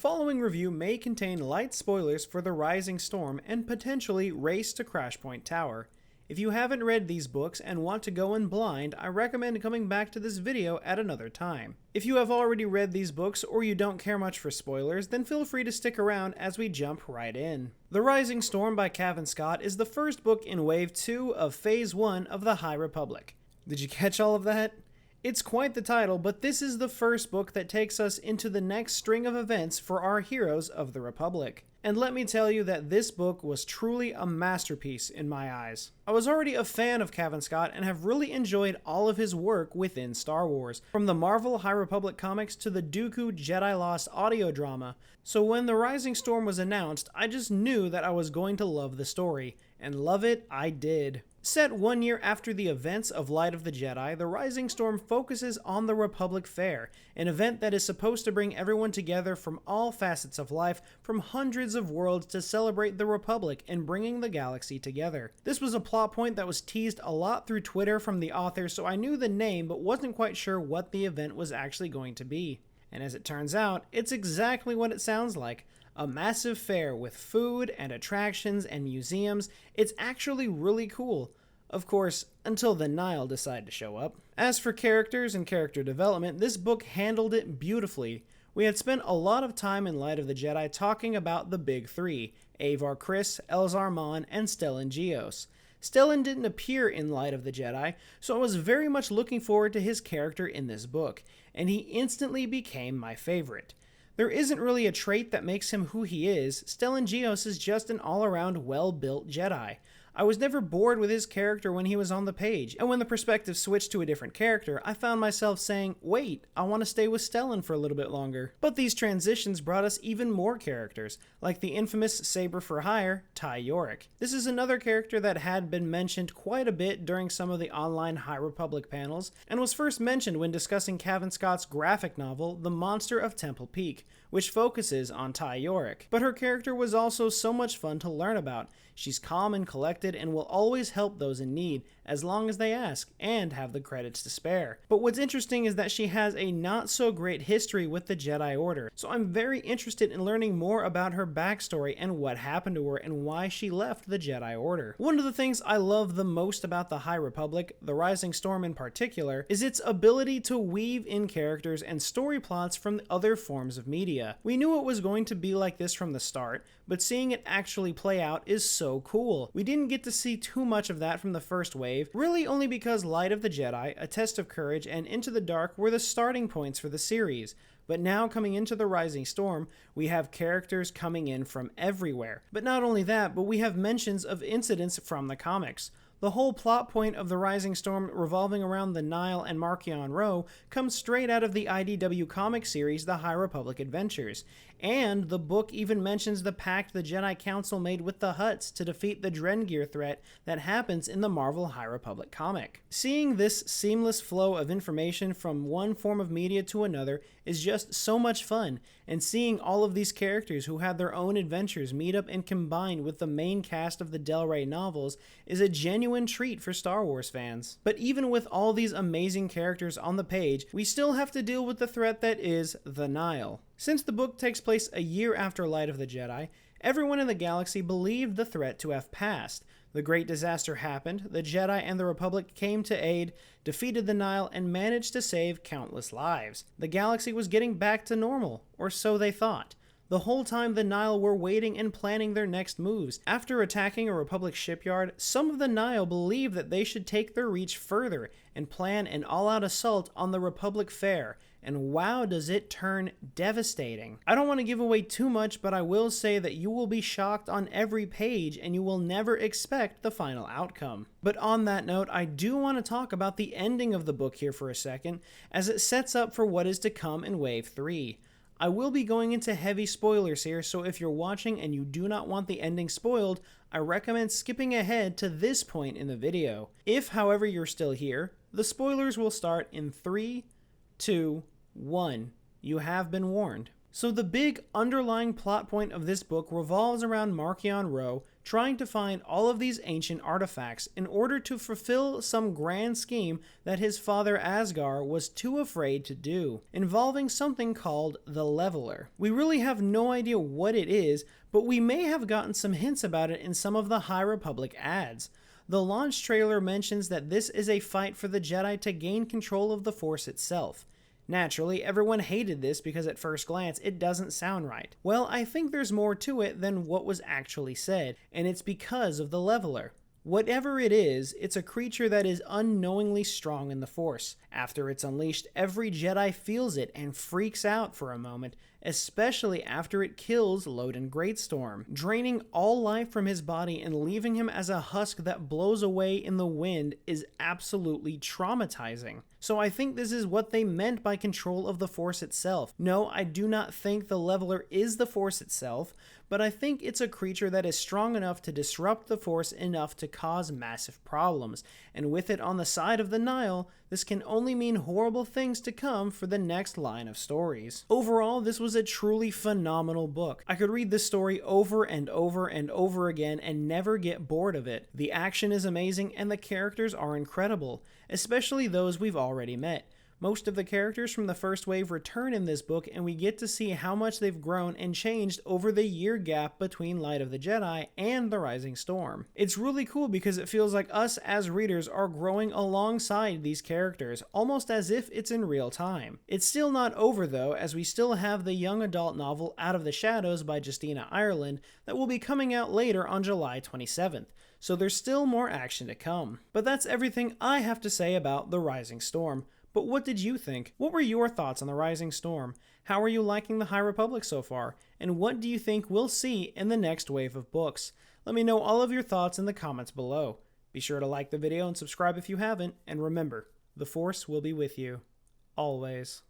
following review may contain light spoilers for The Rising Storm and potentially Race to Crashpoint Tower. If you haven't read these books and want to go in blind, I recommend coming back to this video at another time. If you have already read these books or you don't care much for spoilers, then feel free to stick around as we jump right in. The Rising Storm by Cavan Scott is the first book in Wave 2 of Phase 1 of the High Republic. Did you catch all of that? It's quite the title, but this is the first book that takes us into the next string of events for our heroes of the Republic. And let me tell you that this book was truly a masterpiece in my eyes. I was already a fan of Cavan Scott and have really enjoyed all of his work within Star Wars, from the Marvel High Republic comics to the Dooku Jedi Lost audio drama. So when The Rising Storm was announced, I just knew that I was going to love the story, and love it I did. Set 1 year after the events of Light of the Jedi, The Rising Storm focuses on the Republic Fair, an event that is supposed to bring everyone together from all facets of life, from hundreds of worlds, to celebrate the Republic and bringing the galaxy together. This was a plot point that was teased a lot through Twitter from the author, so I knew the name but wasn't quite sure what the event was actually going to be. And as it turns out, it's exactly what it sounds like. A massive fair with food and attractions and museums. It's actually really cool. Of course, until the Nihil decide to show up. As for characters and character development, this book handled it beautifully. We had spent a lot of time in Light of the Jedi talking about the big three, Avar Kriss, Elzar Mann, and Stellan Gios. Stellan didn't appear in Light of the Jedi, so I was very much looking forward to his character in this book, and he instantly became my favorite. There isn't really a trait that makes him who he is. Stellan Gios is just an all-around well-built Jedi. I was never bored with his character when he was on the page, and when the perspective switched to a different character, I found myself saying, wait, I want to stay with Stellan for a little bit longer. But these transitions brought us even more characters, like the infamous Saber for Hire, Ty Yorick. This is another character that had been mentioned quite a bit during some of the online High Republic panels, and was first mentioned when discussing Cavan Scott's graphic novel, The Monster of Temple Peak, which focuses on Ty Yorick. But her character was also so much fun to learn about. She's calm and collected and will always help those in need, as long as they ask, and have the credits to spare. But what's interesting is that she has a not so great history with the Jedi Order, so I'm very interested in learning more about her backstory and what happened to her and why she left the Jedi Order. One of the things I love the most about the High Republic, The Rising Storm in particular, is its ability to weave in characters and story plots from other forms of media. We knew it was going to be like this from the start, but seeing it actually play out is so cool. We didn't get to see too much of that from the first wave, really only because Light of the Jedi, A Test of Courage, and Into the Dark were the starting points for the series. But now coming into The Rising Storm, we have characters coming in from everywhere. But not only that, but we have mentions of incidents from the comics. The whole plot point of The Rising Storm revolving around the Nihil and Marcheon Ro comes straight out of the IDW comic series The High Republic Adventures, and the book even mentions the pact the Jedi Council made with the Hutts to defeat the Drengir threat that happens in the Marvel High Republic comic. Seeing this seamless flow of information from one form of media to another is just so much fun, and seeing all of these characters who have their own adventures meet up and combine with the main cast of the Del Rey novels is a genuine treat for Star Wars fans. But even with all these amazing characters on the page, we still have to deal with the threat that is the Nihil. Since the book takes place a year after Light of the Jedi, everyone in the galaxy believed the threat to have passed. The great disaster happened, the Jedi and the Republic came to aid, defeated the Nihil, and managed to save countless lives. The galaxy was getting back to normal, or so they thought. The whole time the Nihil were waiting and planning their next moves. After attacking a Republic shipyard, some of the Nihil believed that they should take their reach further and plan an all-out assault on the Republic Fair, and wow does it turn devastating. I don't want to give away too much, but I will say that you will be shocked on every page and you will never expect the final outcome. But on that note, I do want to talk about the ending of the book here for a second, as it sets up for what is to come in Wave 3. I will be going into heavy spoilers here, so if you're watching and you do not want the ending spoiled, I recommend skipping ahead to this point in the video. If, however, you're still here, the spoilers will start in 3, 2, 1. You have been warned. So the big underlying plot point of this book revolves around Marcheon Ro, trying to find all of these ancient artifacts in order to fulfill some grand scheme that his father Asgar was too afraid to do, involving something called the Leveler. We really have no idea what it is, but we may have gotten some hints about it in some of the High Republic ads. The launch trailer mentions that this is a fight for the Jedi to gain control of the Force itself. Naturally, everyone hated this because at first glance it doesn't sound right. Well, I think there's more to it than what was actually said, and it's because of the Leveler. Whatever it is, it's a creature that is unknowingly strong in the Force. After it's unleashed, every Jedi feels it and freaks out for a moment, especially after it kills Loden Greatstorm, draining all life from his body and leaving him as a husk that blows away in the wind is absolutely traumatizing. So I think this is what they meant by control of the Force itself. No, I do not think the Leveler is the Force itself, but I think it's a creature that is strong enough to disrupt the Force enough to cause massive problems, and with it on the side of the Nihil, this can only mean horrible things to come for the next line of stories. Overall, this was a truly phenomenal book. I could read this story over and over and over again and never get bored of it. The action is amazing and the characters are incredible, especially those we've already met. Most of the characters from the first wave return in this book, and we get to see how much they've grown and changed over the year gap between Light of the Jedi and The Rising Storm. It's really cool because it feels like us as readers are growing alongside these characters, almost as if it's in real time. It's still not over though, as we still have the young adult novel Out of the Shadows by Justina Ireland that will be coming out later on July 27th. So there's still more action to come. But that's everything I have to say about The Rising Storm. But what did you think? What were your thoughts on The Rising Storm? How are you liking the High Republic so far? And what do you think we'll see in the next wave of books? Let me know all of your thoughts in the comments below. Be sure to like the video and subscribe if you haven't, and remember, the Force will be with you. Always.